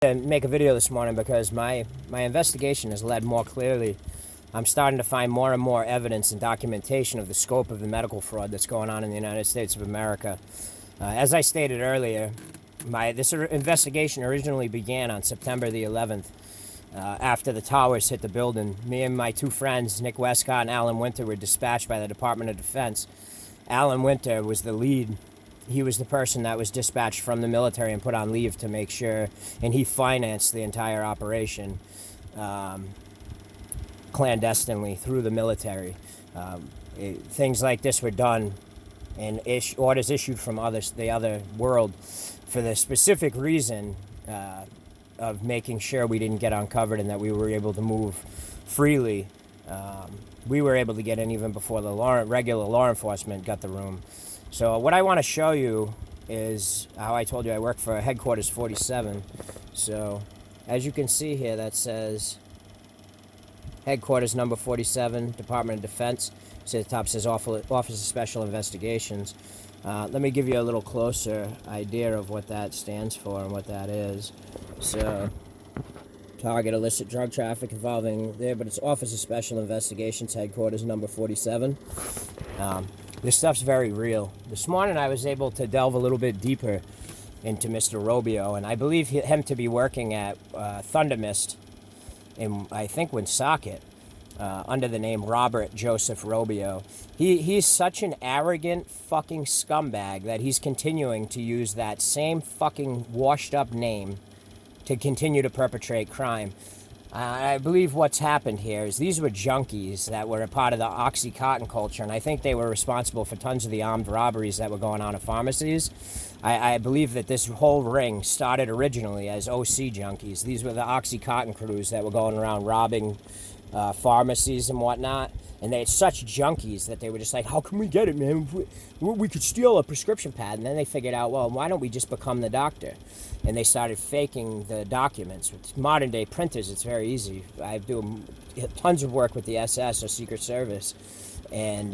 To make a video this morning because my investigation has led more clearly. I'm starting to find more and more evidence and documentation of the scope of the medical fraud that's going on in the United States of America. As I stated earlier, this investigation originally began on September the 11th after the towers hit the building. Me and my two friends, Nick Westcott and Alan Winter, were dispatched by the Department of Defense. Alan Winter was the lead. He was the person that was dispatched from the military and put on leave to make sure, and he financed the entire operation clandestinely through the military. Things like this were done and orders issued from the other world for the specific reason of making sure we didn't get uncovered and that we were able to move freely. We were able to get in even before the regular law enforcement got the room. So what I want to show you is how I told you I work for Headquarters 47. So as you can see here, that says Headquarters number 47, Department of Defense. So the top says Office of Special Investigations. Let me give you a little closer idea of what that stands for and what that is. So target illicit drug traffic involving there, but it's Office of Special Investigations, Headquarters number 47. This stuff's very real. This morning I was able to delve a little bit deeper into Mr. Robio, and I believe him to be working at Thunder Mist in, I think, Woonsocket, under the name Robert Joseph Robio. He's such an arrogant fucking scumbag that he's continuing to use that same fucking washed up name to continue to perpetrate crime. I believe what's happened here is these were junkies that were a part of the Oxycontin culture, and I think they were responsible for tons of the armed robberies that were going on at pharmacies. I believe that this whole ring started originally as OC junkies. These were the Oxycontin crews that were going around robbing pharmacies and whatnot, and they had such junkies that they were just like, how can we get it, man? We could steal a prescription pad. And then they figured out, well, why don't we just become the doctor? And they started faking the documents. With modern day printers, it's very easy. I do tons of work with the SS or Secret Service, and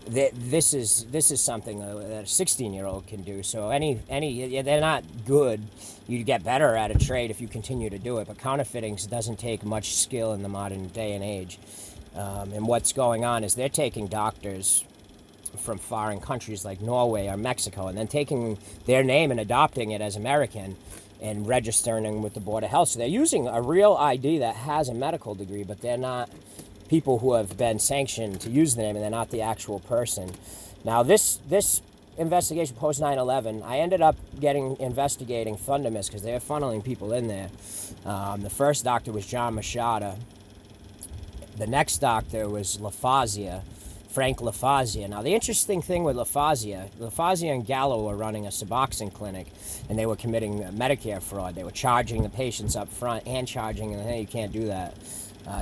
this is something that a 16-year-old can do. So they're not good. You get better at a trade if you continue to do it, but counterfeiting doesn't take much skill in the modern day and age. And what's going on is they're taking doctors from foreign countries like Norway or Mexico and then taking their name and adopting it as American and registering with the Board of Health. So they're using a real ID that has a medical degree, but they're not people who have been sanctioned to use the name, and they're not the actual person. Now, this investigation post 9/11, I ended up investigating Thunder Mist because they were funneling people in there. The first doctor was John Machado. The next doctor was Frank LaFazia. Now, the interesting thing with LaFazia and Gallo were running a Suboxone clinic, and they were committing Medicare fraud. They were charging the patients up front and charging, and hey, you can't do that.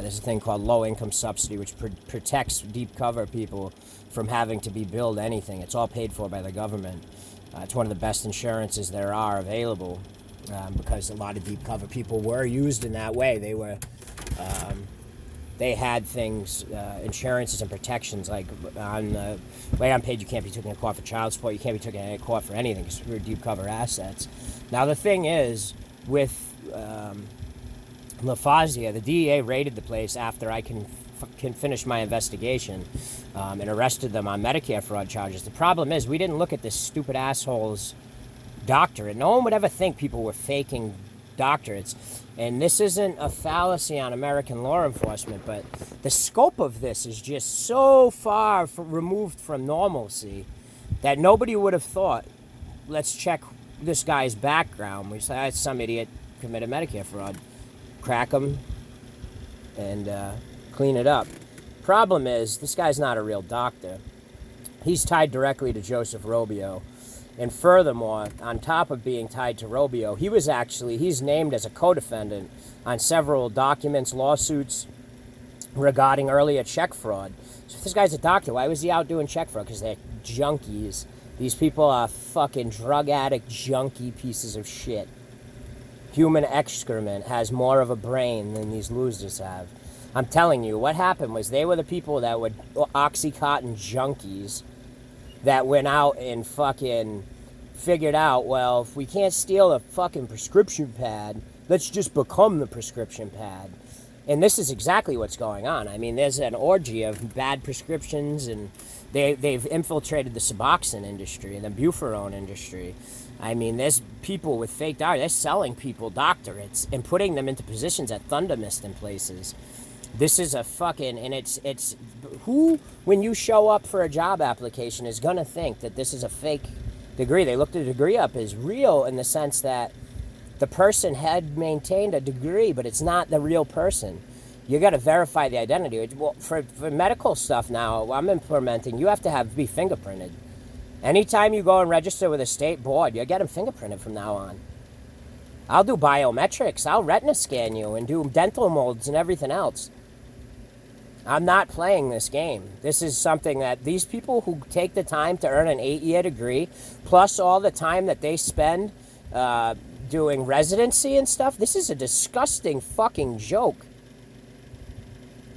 There's a thing called low-income subsidy, which protects deep cover people from having to be billed anything. It's all paid for by the government. It's one of the best insurances there are available because a lot of deep cover people were used in that way. They had things, insurances and protections, like on the way on page, you can't be taken to court for child support, you can't be taken to court for anything, because we're deep cover assets. Now, the thing is, with LaFazia, the DEA raided the place after I can finish my investigation and arrested them on Medicare fraud charges. The problem is, we didn't look at this stupid asshole's doctorate. No one would ever think people were faking doctorates. And this isn't a fallacy on American law enforcement, but the scope of this is just so far removed from normalcy that nobody would have thought, let's check this guy's background. We say, some idiot committed Medicare fraud. Crack him and clean it up. Problem is, this guy's not a real doctor. He's tied directly to Joseph Robio. And furthermore, on top of being tied to Robio, he's named as a co-defendant on several documents, lawsuits regarding earlier check fraud. So if this guy's a doctor, why was he out doing check fraud? Because they're junkies. These people are fucking drug addict, junkie pieces of shit. Human excrement has more of a brain than these losers have. I'm telling you, what happened was they were the people that were Oxycontin junkies that went out and fucking figured out, well, if we can't steal a fucking prescription pad, let's just become the prescription pad. And this is exactly what's going on. I mean, there's an orgy of bad prescriptions, and they've infiltrated the Suboxone industry and the Buforone industry. I mean, there's people with fake doctors. They're selling people doctorates and putting them into positions at Thunder Mist and places. This is a fucking, and it's who, when you show up for a job application, is going to think that this is a fake degree? They looked the degree up as real in the sense that the person had maintained a degree, but it's not the real person. You got to verify the identity. Well, for medical stuff now, I'm implementing, you have to be fingerprinted. Anytime you go and register with a state board, you're getting fingerprinted from now on. I'll do biometrics. I'll retina scan you and do dental molds and everything else. I'm not playing this game. This is something that these people who take the time to earn an 8-year degree, plus all the time that they spend doing residency and stuff, this is a disgusting fucking joke.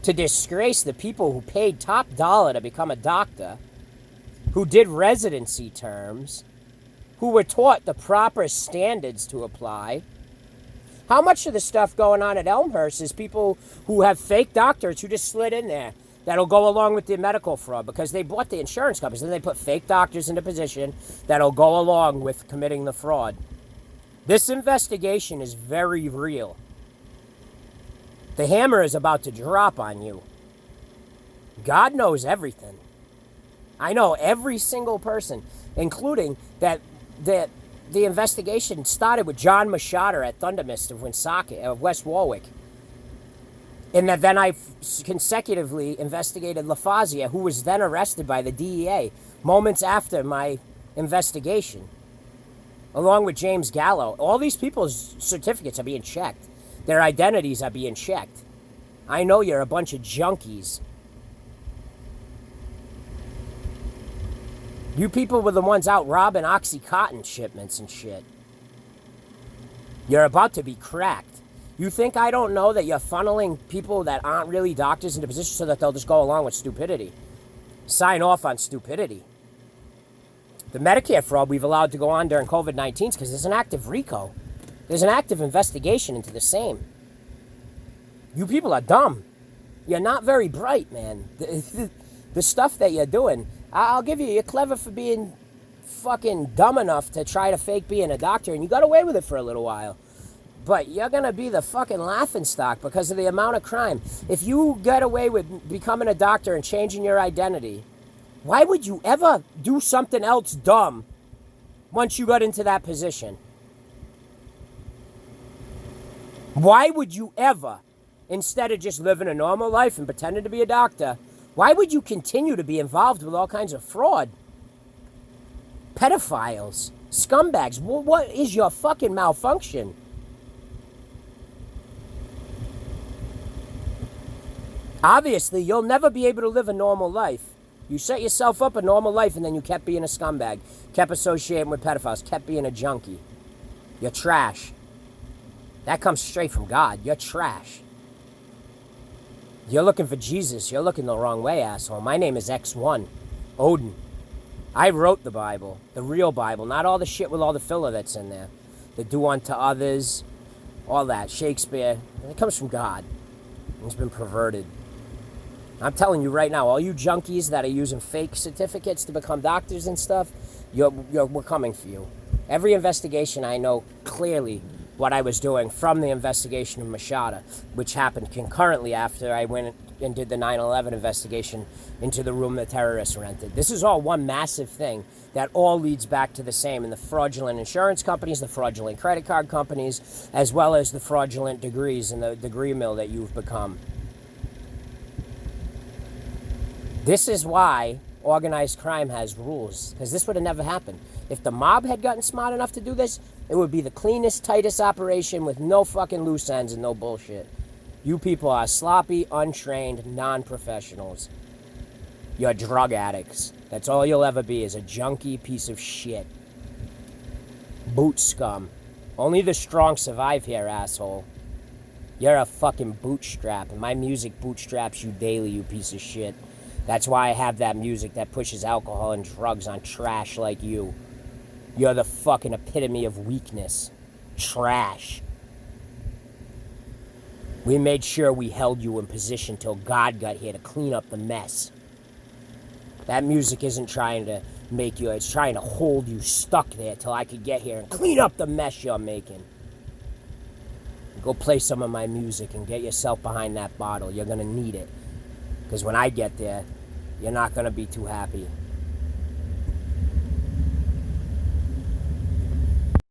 To disgrace the people who paid top dollar to become a doctor, who did residency terms, who were taught the proper standards to apply. How much of the stuff going on at Elmhurst is people who have fake doctors who just slid in there that'll go along with the medical fraud because they bought the insurance companies, and then they put fake doctors into position that'll go along with committing the fraud. This investigation is very real. The hammer is about to drop on you. God knows everything. I know every single person, including that the investigation started with John Machado at Thunder Mist of Woonsocket, of West Warwick. And that then I consecutively investigated LaFazia, who was then arrested by the DEA moments after my investigation, along with James Gallo. All these people's certificates are being checked. Their identities are being checked. I know you're a bunch of junkies. You people were the ones out robbing OxyContin shipments and shit. You're about to be cracked. You think I don't know that you're funneling people that aren't really doctors into positions so that they'll just go along with stupidity? Sign off on stupidity. The Medicare fraud we've allowed to go on during COVID-19 because there's an active RICO. There's an active investigation into the same. You people are dumb. You're not very bright, man. The stuff that you're doing, I'll give you, you're clever for being fucking dumb enough to try to fake being a doctor, and you got away with it for a little while. But you're going to be the fucking laughingstock because of the amount of crime. If you get away with becoming a doctor and changing your identity, why would you ever do something else dumb once you got into that position? Why would you ever, instead of just living a normal life and pretending to be a doctor, why would you continue to be involved with all kinds of fraud? Pedophiles, scumbags, what is your fucking malfunction? Obviously, you'll never be able to live a normal life. You set yourself up a normal life and then you kept being a scumbag, kept associating with pedophiles, kept being a junkie. You're trash. That comes straight from God. You're trash. You're looking for Jesus. You're looking the wrong way, asshole. My name is X1, Odin. I wrote the Bible, the real Bible, not all the shit with all the filler that's in there. The do unto others, all that, Shakespeare. It comes from God. It's been perverted. I'm telling you right now, all you junkies that are using fake certificates to become doctors and stuff, we're coming for you. Every investigation, I know clearly what I was doing from the investigation of Machado, which happened concurrently after I went and did the 9/11 investigation into the room the terrorists rented. This is all one massive thing that all leads back to the same, and the fraudulent insurance companies, the fraudulent credit card companies, as well as the fraudulent degrees and the degree mill that you've become. This is why organized crime has rules, because this would have never happened. If the mob had gotten smart enough to do this, it would be the cleanest, tightest operation with no fucking loose ends and no bullshit. You people are sloppy, untrained, non-professionals. You're drug addicts. That's all you'll ever be, is a junkie piece of shit. Boot scum. Only the strong survive here, asshole. You're a fucking bootstrap, and my music bootstraps you daily, you piece of shit. That's why I have that music that pushes alcohol and drugs on trash like you. You're the fucking epitome of weakness. Trash. We made sure we held you in position till God got here to clean up the mess. That music isn't trying to make you, it's trying to hold you stuck there till I could get here and clean up the mess you're making. Go play some of my music and get yourself behind that bottle. You're gonna need it. Because when I get there, you're not gonna be too happy.